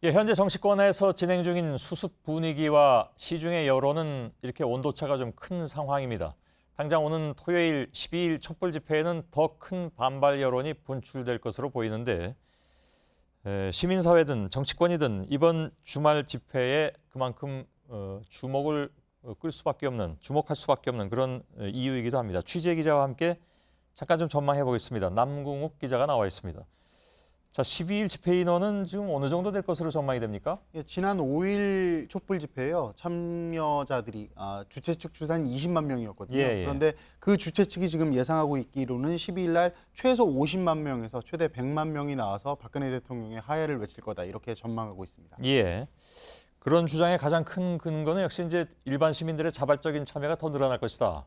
예, 현재 정치권에서 진행 중인 수습 분위기와 시중의 여론은 이렇게 온도차가 좀 큰 상황입니다. 당장 오는 토요일 12일 촛불 집회에는 더 큰 반발 여론이 분출될 것으로 보이는데 시민사회든 정치권이든 이번 주말 집회에 그만큼 주목을 끌 수밖에 없는, 주목할 수밖에 없는 그런 이유이기도 합니다. 취재 기자와 함께 잠깐 좀 전망해 보겠습니다. 남궁욱 기자가 나와 있습니다. 자, 12일 집회 인원은 지금 어느 정도 될 것으로 전망이 됩니까? 예, 지난 5일 촛불 집회요. 참여자들이 주최 측 추산 20만 명이었거든요. 예. 그런데 그 주최 측이 지금 예상하고 있기로는 12일 날 최소 50만 명에서 최대 100만 명이 나와서 박근혜 대통령의 하야를 외칠 거다. 이렇게 전망하고 있습니다. 예. 그런 주장의 가장 큰 근거는 역시 이제 일반 시민들의 자발적인 참여가 더 늘어날 것이다.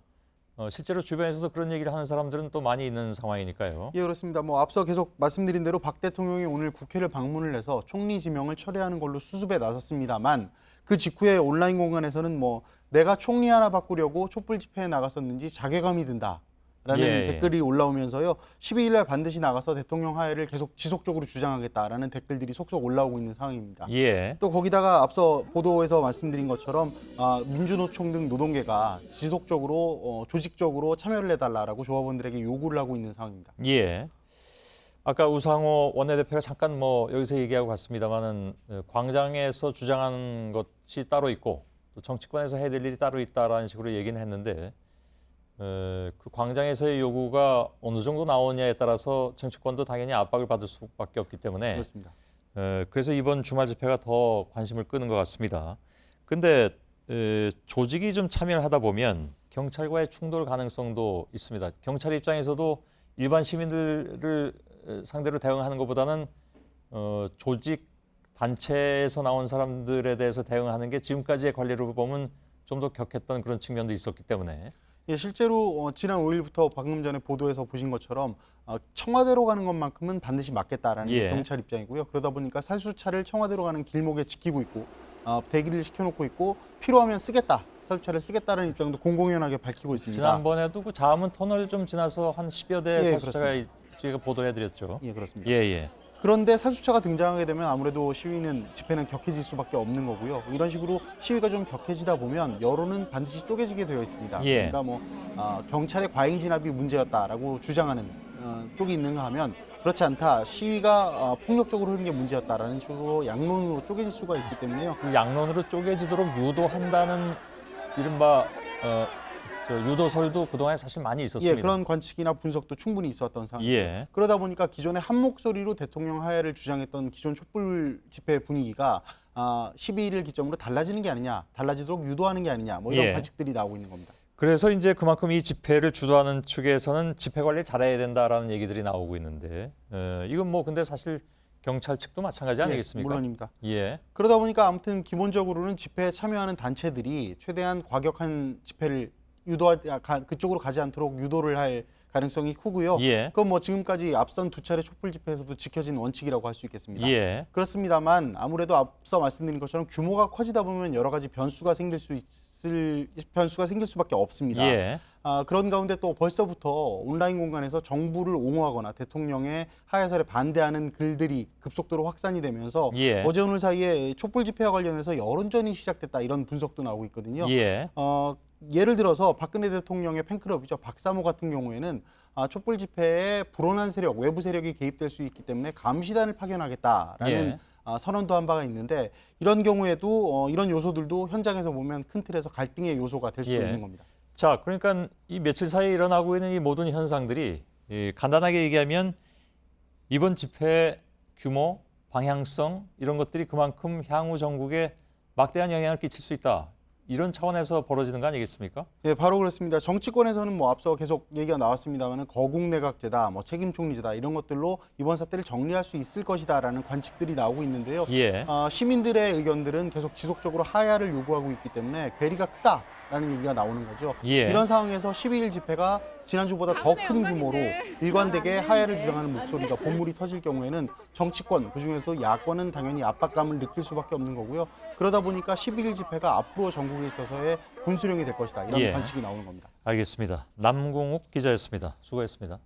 실제로 주변에서도 그런 얘기를 하는 사람들은 또 많이 있는 상황이니까요. 예, 그렇습니다. 앞서 계속 말씀드린 대로 박 대통령이 오늘 국회를 방문을 해서 총리 지명을 철회하는 걸로 수습에 나섰습니다만 그 직후에 온라인 공간에서는 내가 총리 하나 바꾸려고 촛불 집회에 나갔었는지 자괴감이 든다. 라는 댓글이 올라오면서요. 12일 날 반드시 나가서 대통령 하야를 계속 지속적으로 주장하겠다라는 댓글들이 속속 올라오고 있는 상황입니다. 예. 또 거기다가 앞서 보도에서 말씀드린 것처럼 민주노총 등 노동계가 지속적으로 조직적으로 참여를 해달라라고 조합원들에게 요구를 하고 있는 상황입니다. 예. 아까 우상호 원내대표가 잠깐 여기서 얘기하고 갔습니다만은 광장에서 주장하는 것이 따로 있고 또 정치권에서 해야 될 일이 따로 있다라는 식으로 얘기는 했는데 그 광장에서의 요구가 어느 정도 나오냐에 따라서 정치권도 당연히 압박을 받을 수밖에 없기 때문에 그렇습니다. 그래서 이번 주말 집회가 더 관심을 끄는 것 같습니다. 근데 조직이 좀 참여를 하다 보면 경찰과의 충돌 가능성도 있습니다. 경찰 입장에서도 일반 시민들을 상대로 대응하는 것보다는 조직 단체에서 나온 사람들에 대해서 대응하는 게 지금까지의 관리로 보면 좀 더 격했던 그런 측면도 있었기 때문에 예, 실제로 지난 5일부터 방금 전에 보도에서 보신 것처럼 청와대로 가는 것만큼은 반드시 막겠다라는 게 경찰 입장이고요. 그러다 보니까 살수차를 청와대로 가는 길목에 지키고 있고 대기를 시켜놓고 있고 필요하면 쓰겠다. 살수차를 쓰겠다는 입장도 공공연하게 밝히고 있습니다. 지난번에도 그 자문 터널 좀 지나서 한 10여 대 살수차가 저희가 보도를 해드렸죠. 예, 그렇습니다. 예. 그런데 살수차가 등장하게 되면 아무래도 집회는 격해질 수밖에 없는 거고요. 이런 식으로 시위가 좀 격해지다 보면 여론은 반드시 쪼개지게 되어 있습니다. 그러니까 경찰의 과잉 진압이 문제였다라고 주장하는 쪽이 있는가 하면 그렇지 않다. 시위가 폭력적으로 흐른 게 문제였다라는 식으로 양론으로 쪼개질 수가 있기 때문에요. 그 양론으로 쪼개지도록 유도한다는 이른바 유도설도 그동안에 사실 많이 있었습니다. 예, 그런 관측이나 분석도 충분히 있었던 상황입니다. 예. 그러다 보니까 기존에 한 목소리로 대통령 하야를 주장했던 기존 촛불 집회 분위기가 12일을 기점으로 달라지는 게 아니냐, 달라지도록 유도하는 게 아니냐, 이런 관측들이 나오고 있는 겁니다. 그래서 이제 그만큼 이 집회를 주도하는 측에서는 집회 관리를 잘해야 된다라는 얘기들이 나오고 있는데 이건 근데 사실 경찰 측도 마찬가지 아니겠습니까? 물론입니다. 예. 그러다 보니까 아무튼 기본적으로는 집회에 참여하는 단체들이 최대한 과격한 집회를 그쪽으로 가지 않도록 유도를 할 가능성이 크고요. 그건 지금까지 앞선 두 차례 촛불 집회에서도 지켜진 원칙이라고 할 수 있겠습니다. 그렇습니다만 아무래도 앞서 말씀드린 것처럼 규모가 커지다 보면 여러 가지 변수가 생길 수밖에 없습니다. 그런 가운데 또 벌써부터 온라인 공간에서 정부를 옹호하거나 대통령의 하야설에 반대하는 글들이 급속도로 확산이 되면서 어제 오늘 사이에 촛불 집회와 관련해서 여론전이 시작됐다 이런 분석도 나오고 있거든요. 예를 들어서 박근혜 대통령의 팬클럽이죠. 박사모 같은 경우에는 촛불 집회에 불온한 세력, 외부 세력이 개입될 수 있기 때문에 감시단을 파견하겠다라는 선언도 한 바가 있는데 이런 경우에도 이런 요소들도 현장에서 보면 큰 틀에서 갈등의 요소가 될 수도 있는 겁니다. 자, 그러니까 이 며칠 사이에 일어나고 있는 이 모든 현상들이 간단하게 얘기하면 이번 집회 규모, 방향성 이런 것들이 그만큼 향후 전국에 막대한 영향을 끼칠 수 있다. 이런 차원에서 벌어지는 거 아니겠습니까? 예, 바로 그렇습니다. 정치권에서는 앞서 계속 얘기가 나왔습니다만 거국내각제다, 책임총리제다 이런 것들로 이번 사태를 정리할 수 있을 것이다라는 관측들이 나오고 있는데요. 시민들의 의견들은 계속 지속적으로 하야를 요구하고 있기 때문에 괴리가 크다라는 얘기가 나오는 거죠. 이런 상황에서 12일 집회가 지난주보다 더 큰 규모로 일관되게 하야를 주장하는 목소리가 본물이 터질 경우에는 정치권, 그중에서도 야권은 당연히 압박감을 느낄 수밖에 없는 거고요. 그러다 보니까 12일 집회가 앞으로 전국에 있어서의 분수령이 될 것이다. 이런 관측이 나오는 겁니다. 알겠습니다. 남궁욱 기자였습니다. 수고했습니다.